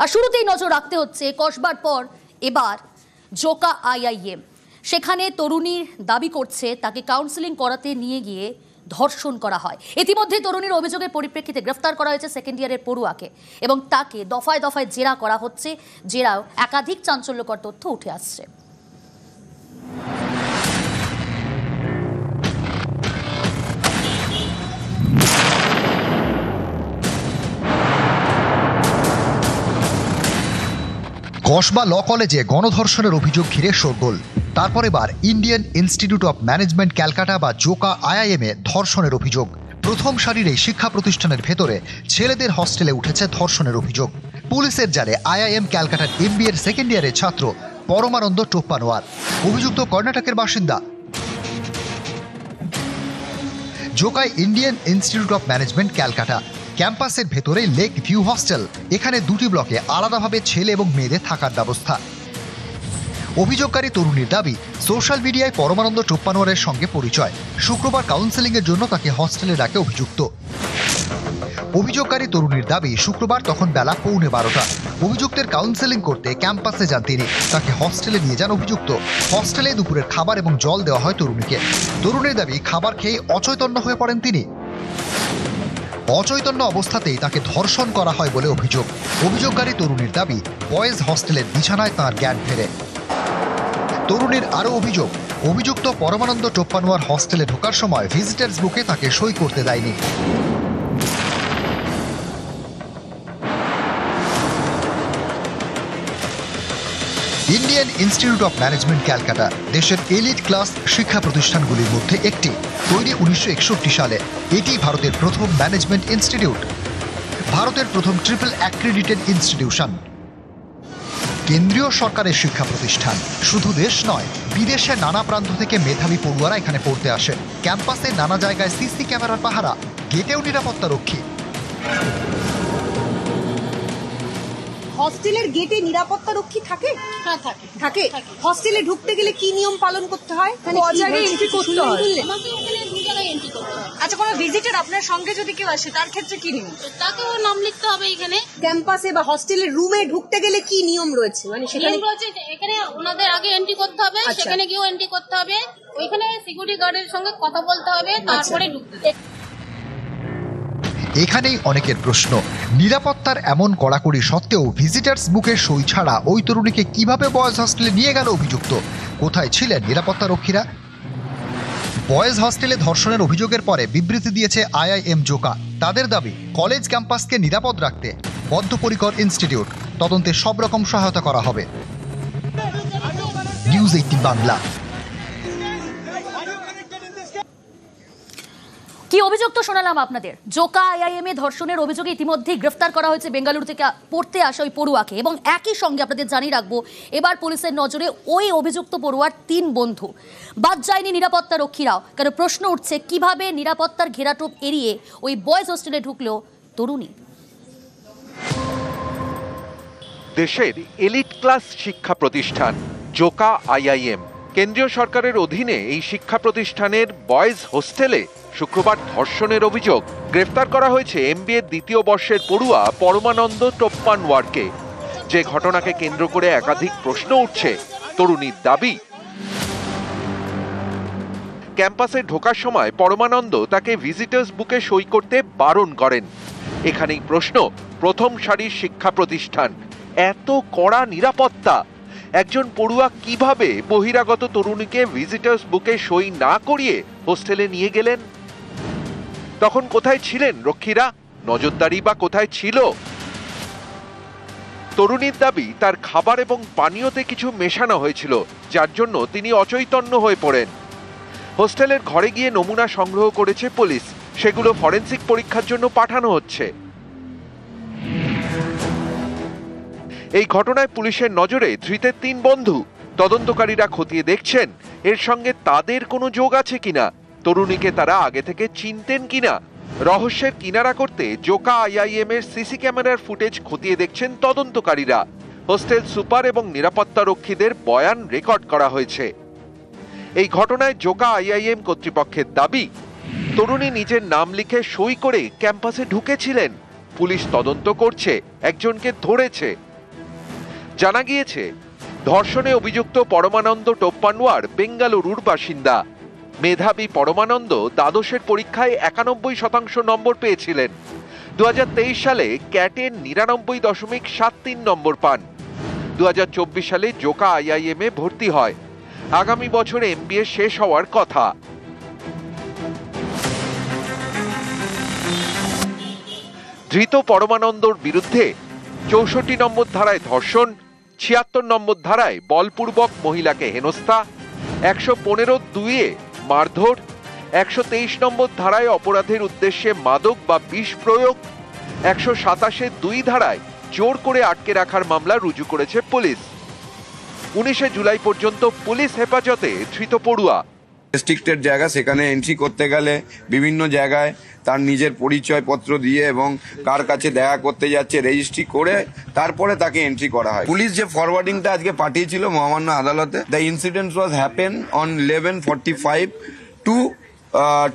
আর শুরুতেই নজর রাখতে হচ্ছে কসবার পর এবার জোকা আইআইএম, সেখানে তরুণীর দাবি করছে তাকে কাউন্সেলিং করাতে নিয়ে গিয়ে ধর্ষণ করা হয়। ইতিমধ্যে তরুণীর অভিযোগের পরিপ্রেক্ষিতে গ্রেফতার করা হয়েছে সেকেন্ড ইয়ারের পড়ুয়াকে এবং তাকে দফায় দফায় জেরা করা হচ্ছে। জেরাও একাধিক চাঞ্চল্যকর তথ্য উঠে আসছে। কসবা ল কলেজে গণধর্ষণের অভিযোগ ঘিরে শোরগোল। তারপর এবার Indian Institute of Management Calcutta বা জোকা আইআইএমে ধর্ষণের অভিযোগ। প্রথম সারির এই শিক্ষা প্রতিষ্ঠানের ভেতরে ছেলেদের হস্টেলে উঠেছে ধর্ষণের অভিযোগ। পুলিশের জালে আইআইএম ক্যালকাটার এমবিএ এর সেকেন্ড ইয়ারের ছাত্র পরমানন্দ টোপ্পানোয়ার। অভিযুক্ত কর্ণাটকের বাসিন্দা। জোকায় Indian Institute of Management Calcutta ক্যাম্পাসের ভেতরে লেক ভিউ হস্টেল। এখানে দুটি ব্লকে আলাদাভাবে ছেলে এবং মেয়েদের থাকার ব্যবস্থা। অভিযোগকারী তরুণীর দাবি, সোশ্যাল মিডিয়ায় পরমানন্দ টোপ্পানোয়ারের সঙ্গে পরিচয়। শুক্রবার কাউন্সেলিংয়ের জন্য তাকে হস্টেলে ডাকে অভিযুক্ত। অভিযোগকারী তরুণীর দাবি, শুক্রবার তখন বেলা 11:15। অভিযুক্তের কাউন্সেলিং করতে ক্যাম্পাসে যান তিনি। তাকে হস্টেলে নিয়ে যান অভিযুক্ত। হস্টেলে দুপুরের খাবার এবং জল দেওয়া হয় তরুণীকে। তরুণীর দাবি, খাবার খেয়ে অচৈতন্য হয়ে পড়েন তিনি। অচৈতন্য অবস্থাতেই তাকে ধর্ষণ করা হয় বলে অভিযোগ। অভিযোগকারী তরুণীর দাবি, বয়েজ হস্টেলের বিছানায় তাঁর জ্ঞান ফেরে। তরুণীর আরও অভিযোগ, অভিযুক্ত পরমানন্দ টোপ্পানোয়ার হস্টেলে ঢোকার সময় ভিজিটার্স বুকে তাকে সই করতে দেয়নি। Indian Institute of Management Calcutta দেশের এলিট ক্লাস শিক্ষা প্রতিষ্ঠানগুলির মধ্যে একটি। তৈরি 1961 সালে। এটি ভারতের প্রথম ম্যানেজমেন্ট ইনস্টিটিউট, ভারতের প্রথম ট্রিপল অ্যাক্রেডিটেড ইনস্টিটিউশন। কেন্দ্রীয় সরকারের শিক্ষা প্রতিষ্ঠান। শুধু দেশ নয়, বিদেশের নানা প্রান্ত থেকে মেধাবী পড়ুয়ারা এখানে পড়তে আসেন। ক্যাম্পাসে নানা জায়গায় সিসি ক্যামেরার পাহারা, গেটেও নিরাপত্তা রক্ষী। হস্টেলের গেটে নিরাপত্তা রক্ষী থাকে? হ্যাঁ থাকে। হস্টেলে ঢুকতে গেলে কি নিয়ম পালন করতে হয়? এন্ট্রি করতে হয়? আমাকে ওখানে দু জায়গায় এন্ট্রি করতে হবে। আচ্ছা, কোনো ভিজিটর আপনার সঙ্গে যদি কেউ আসে তার ক্ষেত্রে কি নিয়ম? তাকেও নাম লিখতে হবে এখানে। ক্যাম্পাসে বা হস্টেলের রুমে ঢুকতে গেলে কি নিয়ম রয়েছে? মানে সেখানে এখানে ওনাদের আগে এন্ট্রি করতে হবে, সেখানে গিয়েও এন্ট্রি করতে হবে, ওইখানে সিকিউরিটি গার্ডের সঙ্গে কথা বলতে হবে, তারপরে ঢুকতে। এখানেই অনেকের প্রশ্ন, নিরাপত্তার এমন কড়াকড়ি সত্ত্বেও ভিজিটার্স বুকে সই ছাড়া ওই তরুণীকে কিভাবে বয়েজ হস্টেলে নিয়ে গেল অভিযুক্ত? কোথায় ছিলেন নিরাপত্তা রক্ষীরা? বয়েজ হস্টেলে ধর্ষণের অভিযোগের পরে বিবৃতি দিয়েছে আইআইএম জোকা। তাদের দাবি, কলেজ ক্যাম্পাসকে নিরাপদ রাখতে বদ্ধপরিকর ইনস্টিটিউট। তদন্তে সব রকম সহায়তা করা হবে। নিউজ 18 বাংলা। কি অভিযোগ তো শোনালাম আপনাদের। জোকা আইআইএম এ ধর্ষণের অভিযোগে ইতিমধ্যেই গ্রেফতার করা হয়েছে বেঙ্গালুরু থেকে পড়তে আসা ওই পড়ুয়াকে এবং একই সঙ্গে আপনাদের জানিয়ে রাখবো, এবার পুলিশের নজরে ওই অভিযুক্ত পড়ুয়ার 3 বন্ধু। বাদ যায়নি নিরাপত্তা রক্ষীরাও, কারণ প্রশ্ন উঠছে কিভাবে নিরাপত্তার ঘেরাটোপ এড়িয়ে ওই বয়েজ হোস্টেলে ঢুকলো তরুণী। দেশের এলিট ক্লাস শিক্ষা প্রতিষ্ঠান জোকা আইআইএম, কেন্দ্রীয় সরকারের অধীনে এই শিক্ষা প্রতিষ্ঠানের বয়েজ হোস্টেলে শুক্রবার ধর্ষণের অভিযোগ। গ্রেফতার করা হয়েছে এমবিএ দ্বিতীয় বর্ষের পড়ুয়া পরমানন্দ টোপ্পানোয়ারকে। যে ঘটনাকে কেন্দ্র করে একাধিক প্রশ্ন উঠছে। তরুণীর দাবি, ক্যাম্পাসে ঢোকার সময় পরমানন্দ তাকে ভিজিটার্স বুকে সই করতে বারণ করেন। এখানেই প্রশ্ন, প্রথম সারির শিক্ষা প্রতিষ্ঠান, এত কড়া নিরাপত্তা, একজন পড়ুয়া কিভাবে বহিরাগত তরুণীকে ভিজিটার্স বুকে সই না করিয়ে হোস্টেলে নিয়ে গেলেন? তখন কোথায় ছিলেন রক্ষীরা? নজরদারি বা কোথায় ছিল? তরুণীর দাবি, তার খাবার এবং পানীয়তে কিছু মেশানো হয়েছিল, যার জন্য তিনি অচৈতন্য হয়ে পড়েন। হোস্টেলের ঘরে গিয়ে নমুনা সংগ্রহ করেছে পুলিশ, সেগুলো ফরেনসিক পরীক্ষার জন্য পাঠানো হচ্ছে। এই ঘটনায় পুলিশের নজরে ধৃতের 3 বন্ধু। তদন্তকারীরা খতিয়ে দেখছেন এর সঙ্গে তাদের কোনো যোগ আছে কিনা, তরুণীকে তারা আগে থেকে চিনতেন কিনা। রহস্যের কিনারা করতে জোকা আইআইএম এর সিসি ক্যামেরার ফুটেজ খতিয়ে দেখছেন তদন্তকারীরা। হোস্টেল সুপার এবং নিরাপত্তা রক্ষীদের বয়ান রেকর্ড করা হয়েছে। এই ঘটনায় জোকা আইআইএম কর্তৃপক্ষের দাবি, তরুণী নিজের নাম লিখে সই করে ক্যাম্পাসে ঢুকেছিলেন। পুলিশ তদন্ত করছে, একজনকে ধরেছে। জানা গিয়েছে, ধর্ষণে অভিযুক্ত পরমানন্দ টোপ্পানোয়ার বেঙ্গালুরুর বাসিন্দা। মেধাবী পরমানন্দ দ্বাদশের পরীক্ষায় 91% নম্বর পেয়েছিলেন। 2023 সালে ক্যাটে 99.73 নম্বর পান। 2024 সালে জোকা IIM এ ভর্তি হয়। আগামী বছরে MBA শেষ হওয়ার কথা। ধৃত পরমানন্দর বিরুদ্ধে 64 নম্বর ধারায় ধর্ষণ, 76 নম্বর ধারায় বলপূর্বক মহিলাকে হেনস্থা, 115(2) মারধর, 123 নম্বর ধারায় অপরাধের উদ্দেশ্যে মাদক বা বিষ প্রয়োগ, 127(2) ধারায় জোর করে আটকে রাখার মামলা রুজু করেছে পুলিশ। 19 জুলাই পর্যন্ত পুলিশ হেফাজতে ধৃত পড়ুয়া। রেস্ট্রিক্টেড জায়গা, সেখানে এন্ট্রি করতে গেলে বিভিন্ন জায়গায় তার নিজের পরিচয়পত্র দিয়ে এবং কার কাছে দেখা করতে যাচ্ছে রেজিস্ট্রি করে তারপরে তাকে এন্ট্রি করা হয়। পুলিশ যে ফরওয়ার্ডিংটা আজকে পাঠিয়েছিল মহামান্য আদালতে, the incident was happen on 11:45 to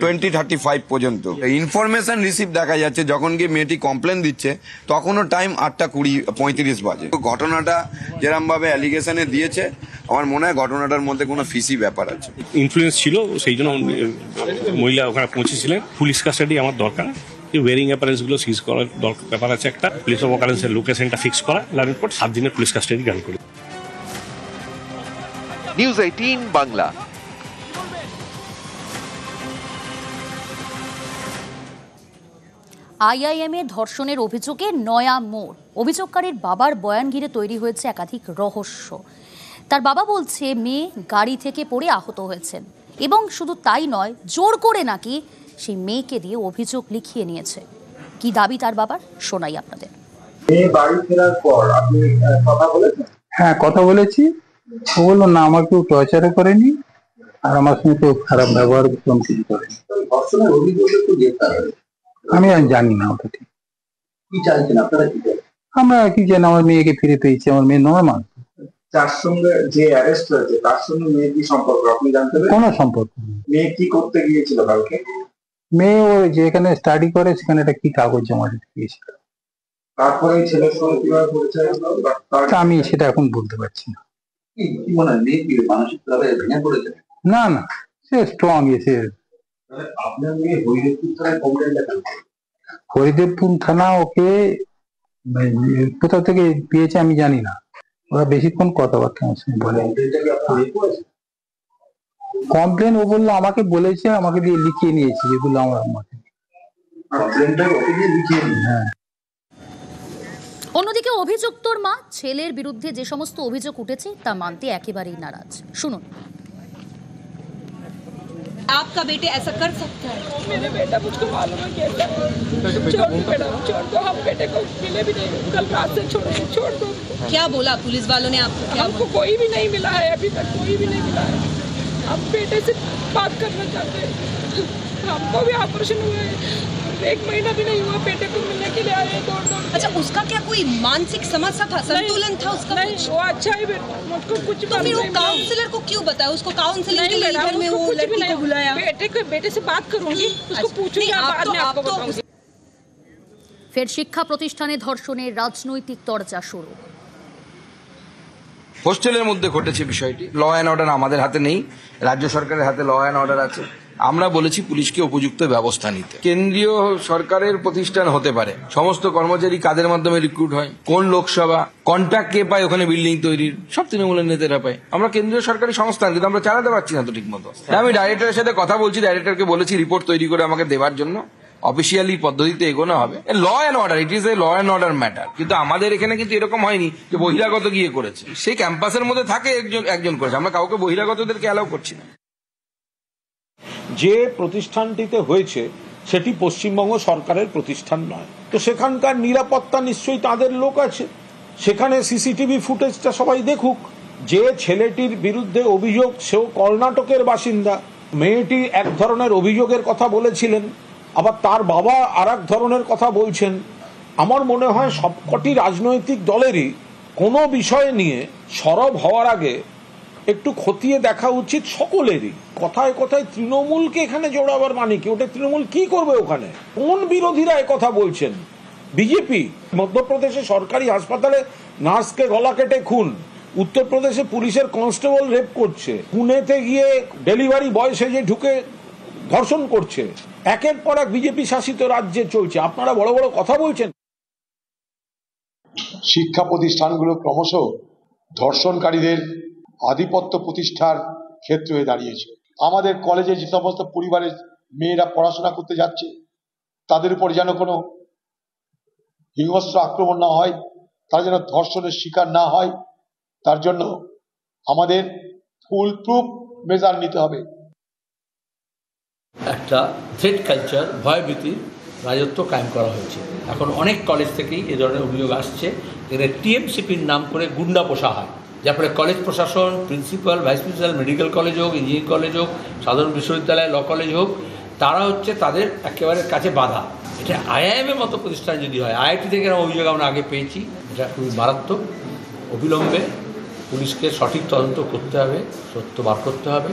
20:35 পর্যন্ত। ইনফরমেশন রিসিভ দেখা যাচ্ছে যখন গিয়ে মেয়েটি কমপ্লেন দিচ্ছে তখনও টাইম 8:35 বাজে। ঘটনাটা যেরকম ভাবে অ্যালিগেশনে দিয়েছে আমার মনে হয় ঘটনাটার মধ্যে কোনো ফিসি ব্যাপার আছে। ইনফ্লুয়েন্স ছিল, সেই জন্য মহিলা ওখানে পৌঁছেছিলেন। পুলিশ কাস্টাডি আমার দরকার, ওয়েরিং অ্যাপারেন্স গুলো সিজ করার ব্যাপার আছে একটা। প্লেস অফ অকারেন্সের লোকেশনটা ফিক্স করা, লাভের পর 7 দিনের পুলিশ কাস্টাডি গ্রান্ট করি। নিউজ 18 বাংলা। IIM এ ধর্ষণের অভিযোগে নয়া মোড়। অভিযোগকারীর বাবার বয়ান ঘিরে তৈরি হয়েছে একাধিক রহস্য। তার বাবা বলছে মেয়ে গাড়ি থেকে পড়ে আহত হয়েছেন এবং শুধু তাই নয়, জোর করে নাকি সেই মেয়েকে দিয়ে অভিযোগ লিখিয়ে নিয়েছে। কি দাবি তার বাবার, শোনাই আপনাদের। মেয়ে বাড়ি ফেরার পর আপনি কথা বলেছেন? হ্যাঁ, কথা বলেছি। ও বললো না, আমার কেউ টর্চারও করেনি আর আমার সঙ্গে কেউ খারাপ ব্যবহার কিছু করেনি। ধর্ষণের অভিযোগে তো গ্রেফতার হয়েছে। আমি আর জানি না ওটা ঠিক। কি চাইছেন আপনারা? কি চাইছেন? আমরা কি জানি, আমার মেয়েকে ফিরে পেয়েছি, আমার মেয়ে নর্মাল। যার সঙ্গে যে অ্যারেস্ট হয়েছে তার সঙ্গে মেয়ে কি সম্পর্ক আপনি জানতে পেরেছেন? কোনো সম্পর্ক নেই। মেয়ে কি করতে গিয়েছিল কালকে? মেয়ে ও যেখানে স্টাডি করে সেখানে একটা কি কাগজ জমা দিতে গিয়েছিল। তারপরে ছেলের সঙ্গে কিভাবে পরিচয় হলো? আমি সেটা এখন বলতে পারছি না। কি মনে হয় মেয়ে কি মানসিক ভাবে ভেঙে পড়েছে? না না, সে স্ট্রং। এসে আপনার মেয়ে হরিদেবপুর থানায় কমপ্লেন লেখেন? হরিদেবপুর থানা ওকে কোথা থেকে পেয়েছে আমি জানি না। ওরা বেশিক্ষণ কথাবার্তা আমার সঙ্গে বলে। কমপ্লেন ও বললো আমাকে বলেছে, আমাকে দিয়ে লিখিয়ে নিয়েছি যেগুলো আমার মতে। হ্যাঁ। অন্যদিকে অভিযুক্তর মা ছেলের বিরুদ্ধে যে সমস্ত অভিযোগ উঠেছে তা মানতে একেবারেই নারাজ। শুনুন। आपका बेटे ऐसा कर सकता है? मेरे बेटा मुझको मालूम है कैसा। छोड़ दो बेटा, छोड़ दो। हम बेटे को मिले भी नहीं, कल रात से छोड़ दो। क्या बोला पुलिस वालों ने आपको? हमको कोई भी नहीं मिला है, अभी तक कोई भी नहीं मिला है। हम बेटे से बात करना चाहते हैं। हमको भी ऑपरेशन हुआ है, 1 महीना भी नहीं हुआ, बेटे को मिलने के लिए आए दौड़। अच्छा, उसका क्या कोई मानसिक समस्या था, संतुलन था उसका? नहीं, वो अच्छा ही मुझको कुछ तो फिर वो काउंसलर को क्यों बताया? उसको काउंसलिंग के लिए घर में वो लड़की को बुलाया? बेटे से बात करूंगी, उसको पूछूंगी, बाद में आपको बताऊंगी। ফের শিক্ষা প্রতিষ্ঠানে ধর্ষণের রাজনৈতিক তরজা শুরু। হোস্টেলের মধ্যে ঘটেছে বিষয়টি। ল অ্যান্ড অর্ডার আমাদের হাতে নেই, রাজ্য সরকারের হাতে ল অ্যান্ড অর্ডার আছে। আমরা বলেছি পুলিশকে উপযুক্ত ব্যবস্থা নিতে। কেন্দ্রীয় সরকারের প্রতিষ্ঠান হতে পারে, সমস্ত কর্মচারী কাদের মাধ্যমে রিক্রুট হয়, কোন লোকসভা, কন্ট্রাক্ট কে পায় ওখানে বিল্ডিং তৈরির, সব তৃণমূলের নেতারা পায়। আমরা কেন্দ্রীয় সরকারি সংস্থান, কিন্তু আমরা চালাতে পারছি না তো ঠিক মতো। আমি ডাইরেক্টরের সাথে কথা বলছি, ডাইরেক্টরকে বলেছি রিপোর্ট তৈরি করে আমাকে দেওয়ার জন্য। অফিসিয়ালি পদ্ধতিতে এগোনো হবে। Law and order, it is a law and order matter. কিন্তু আমাদের এখানে কিন্তু এরকম হয়নি যে বহিরাগত গিয়ে করেছে। সেই ক্যাম্পাসের মধ্যে থাকে একজন করেছে, আমরা কাউকে বহিরাগতদেরকে অ্যালাউ করছি না। যে প্রতিষ্ঠানটিতে হয়েছে সেটি পশ্চিমবঙ্গ সরকারের প্রতিষ্ঠান নয়, তো সেখানকার নিরাপত্তা নিশ্চয়ই তাদের লোক আছে। সেখানে সিসিটিভি ফুটেজটা সবাই দেখুক। যে ছেলেটির বিরুদ্ধে অভিযোগ সেও কর্ণাটকের বাসিন্দা। মেয়েটি এক ধরনের অভিযোগের কথা বলেছিলেন, আবার তার বাবা আর এক ধরনের কথা বলছেন। আমার মনে হয় সবকটি রাজনৈতিক দলেরই কোনো বিষয় নিয়ে সরব হওয়ার আগে একটু খতিয়ে দেখা উচিত সকলেরই। কথায় কথায় তৃণমূলকে এখানে জোড়াবার মানে কি? ওটা তৃণমূল কি করবে ওখানে? কোন বিরোধীরা কথা বলছেন? বিজেপি। মধ্যপ্রদেশে সরকারি হাসপাতালে নার্সকে গলা কেটে খুন, উত্তরপ্রদেশে পুলিশের কনস্টেবল রেপ করছে, পুনেতে গিয়ে ডেলিভারি বয় সেজে ঢুকে ধর্ষণ করছে। একের পর এক বিজেপি শাসিত রাজ্যে চলছে, আপনারা বড় বড় কথা বলছেন। শিক্ষা প্রতিষ্ঠানগুলো ক্রমশ ধর্ষণকারীদের আধিপত্য প্রতিষ্ঠার ক্ষেত্র হয়ে দাঁড়িয়েছে। আমাদের কলেজে যে সমস্ত পরিবারের মেয়েরা পড়াশোনা করতে যাচ্ছে তাদের উপর যেন কোনো হিংস্র আক্রমণ না হয়, তারা যেন ধর্ষণের শিকার না হয়, তার জন্য আমাদের ফুল প্রুফ মেজার নিতে হবে। একটা থ্রেট কালচার, ভয়ভীতি রাজত্ব কায়েম করা হয়েছে। এখন অনেক কলেজ থেকেই এ ধরনের অভিযোগ আসছে, এদের টিএমসিপির নাম করে গুন্ডা পোষা হয়, যার ফলে কলেজ প্রশাসন, principal, vice principal, medical college হোক, ইঞ্জিনিয়ারিং কলেজ হোক, সাধারণ বিশ্ববিদ্যালয়, ল কলেজ হোক, তারা হচ্ছে তাদের একেবারে কাছে বাধা। এটা আইআইএমের মতো প্রতিষ্ঠান যদি হয়, আইআইটি থেকে অভিযোগ আমরা আগে পেয়েছি, এটা খুবই মারাত্মক। অবিলম্বে পুলিশকে সঠিক তদন্ত করতে হবে, সত্য বার করতে হবে।